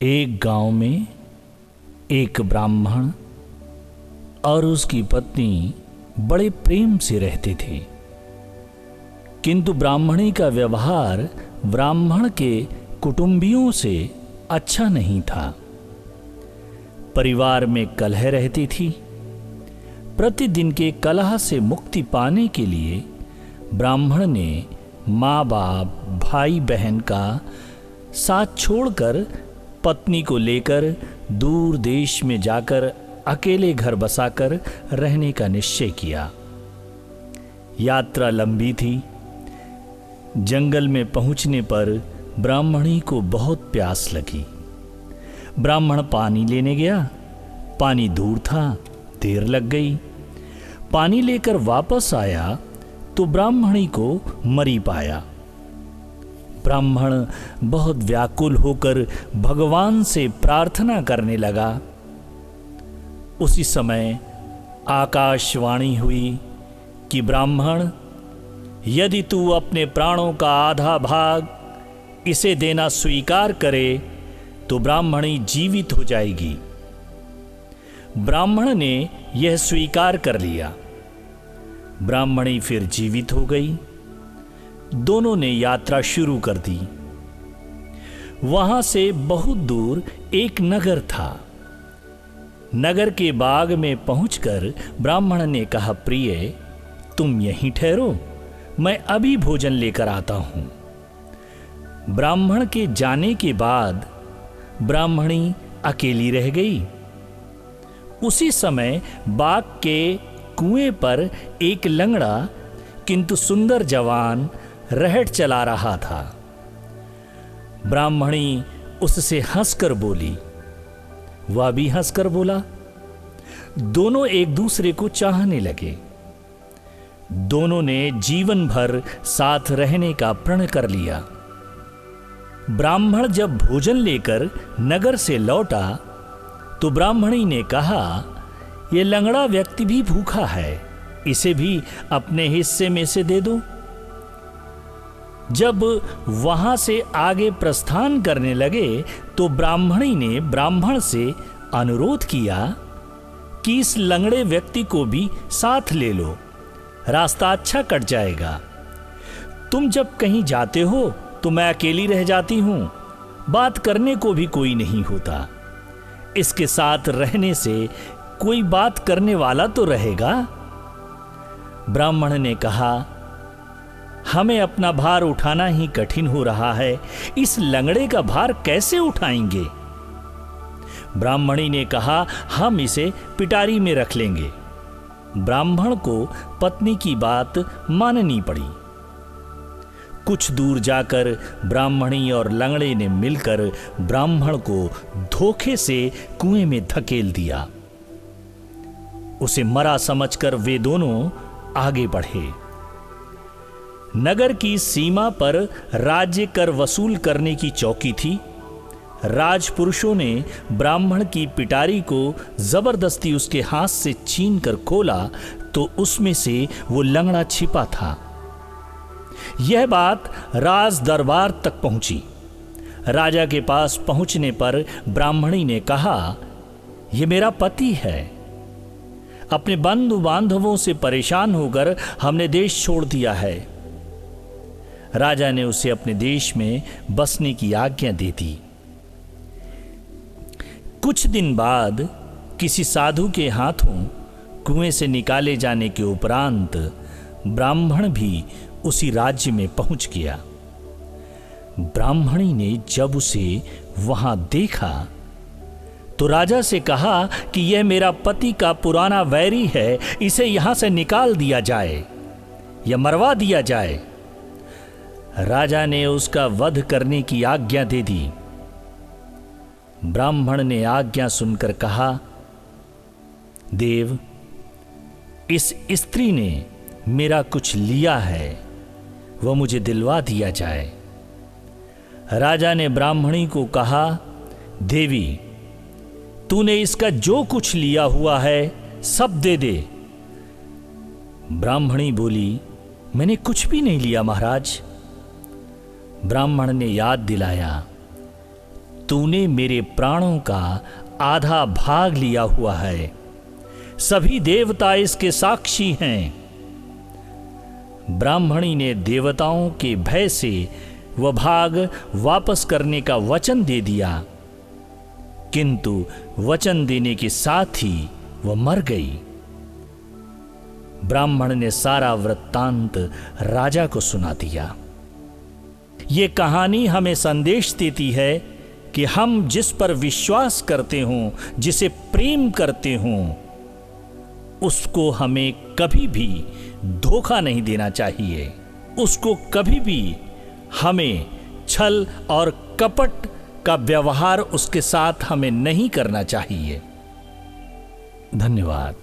एक गांव में एक ब्राह्मण और उसकी पत्नी बड़े प्रेम से रहते थे, किंतु ब्राह्मणी का व्यवहार ब्राह्मण के कुटुंबियों से अच्छा नहीं था। परिवार में कलह रहती थी। प्रतिदिन के कलह से मुक्ति पाने के लिए ब्राह्मण ने माँ बाप भाई बहन का साथ छोड़कर पत्नी को लेकर दूर देश में जाकर अकेले घर बसाकर रहने का निश्चय किया। यात्रा लंबी थी। जंगल में पहुंचने पर ब्राह्मणी को बहुत प्यास लगी। ब्राह्मण पानी लेने गया। पानी दूर था, देर लग गई। पानी लेकर वापस आया तो ब्राह्मणी को मरी पाया। ब्राह्मण बहुत व्याकुल होकर भगवान से प्रार्थना करने लगा। उसी समय आकाशवाणी हुई कि ब्राह्मण, यदि तू अपने प्राणों का आधा भाग इसे देना स्वीकार करे तो ब्राह्मणी जीवित हो जाएगी। ब्राह्मण ने यह स्वीकार कर लिया। ब्राह्मणी फिर जीवित हो गई। दोनों ने यात्रा शुरू कर दी। वहां से बहुत दूर एक नगर था। नगर के बाग में पहुंचकर ब्राह्मण ने कहा, प्रिय, तुम यहीं ठहरो, मैं अभी भोजन लेकर आता हूं। ब्राह्मण के जाने के बाद ब्राह्मणी अकेली रह गई। उसी समय बाग के कुएं पर एक लंगड़ा किंतु सुंदर जवान रहट चला रहा था। ब्राह्मणी उससे हंसकर बोली, वह भी हंसकर बोला। दोनों एक दूसरे को चाहने लगे। दोनों ने जीवन भर साथ रहने का प्रण कर लिया। ब्राह्मण जब भोजन लेकर नगर से लौटा तो ब्राह्मणी ने कहा, यह लंगड़ा व्यक्ति भी भूखा है, इसे भी अपने हिस्से में से दे दो। जब वहां से आगे प्रस्थान करने लगे तो ब्राह्मणी ने ब्राह्मण से अनुरोध किया कि इस लंगड़े व्यक्ति को भी साथ ले लो, रास्ता अच्छा कट जाएगा। तुम जब कहीं जाते हो तो मैं अकेली रह जाती हूं, बात करने को भी कोई नहीं होता। इसके साथ रहने से कोई बात करने वाला तो रहेगा। ब्राह्मण ने कहा, हमें अपना भार उठाना ही कठिन हो रहा है, इस लंगड़े का भार कैसे उठाएंगे? ब्राह्मणी ने कहा, हम इसे पिटारी में रख लेंगे। ब्राह्मण को पत्नी की बात माननी पड़ी। कुछ दूर जाकर ब्राह्मणी और लंगड़े ने मिलकर ब्राह्मण को धोखे से कुएं में धकेल दिया। उसे मरा समझकर वे दोनों आगे बढ़े। नगर की सीमा पर राज्य कर वसूल करने की चौकी थी। राजपुरुषों ने ब्राह्मण की पिटारी को जबरदस्ती उसके हाथ से छीनकर खोला तो उसमें से वो लंगड़ा छिपा था। यह बात राज दरबार तक पहुंची। राजा के पास पहुंचने पर ब्राह्मणी ने कहा, यह मेरा पति है। अपने बंधु बांधवों से परेशान होकर हमने देश छोड़ दिया है। राजा ने उसे अपने देश में बसने की आज्ञा दे दी। कुछ दिन बाद किसी साधु के हाथों कुएं से निकाले जाने के उपरांत ब्राह्मण भी उसी राज्य में पहुंच गया। ब्राह्मणी ने जब उसे वहां देखा तो राजा से कहा कि यह मेरा पति का पुराना वैरी है, इसे यहां से निकाल दिया जाए या मरवा दिया जाए। राजा ने उसका वध करने की आज्ञा दे दी। ब्राह्मण ने आज्ञा सुनकर कहा, देव, इस स्त्री ने मेरा कुछ लिया है, वह मुझे दिलवा दिया जाए। राजा ने ब्राह्मणी को कहा, देवी, तूने इसका जो कुछ लिया हुआ है सब दे दे। ब्राह्मणी बोली, मैंने कुछ भी नहीं लिया महाराज। ब्राह्मण ने याद दिलाया, तूने मेरे प्राणों का आधा भाग लिया हुआ है। सभी देवता इसके साक्षी हैं। ब्राह्मणी ने देवताओं के भय से वह भाग वापस करने का वचन दे दिया, किंतु वचन देने के साथ ही वह मर गई। ब्राह्मण ने सारा वृत्तांत राजा को सुना दिया। ये कहानी हमें संदेश देती है कि हम जिस पर विश्वास करते हों, जिसे प्रेम करते हों, उसको हमें कभी भी धोखा नहीं देना चाहिए। उसको कभी भी हमें छल और कपट का व्यवहार उसके साथ हमें नहीं करना चाहिए। धन्यवाद।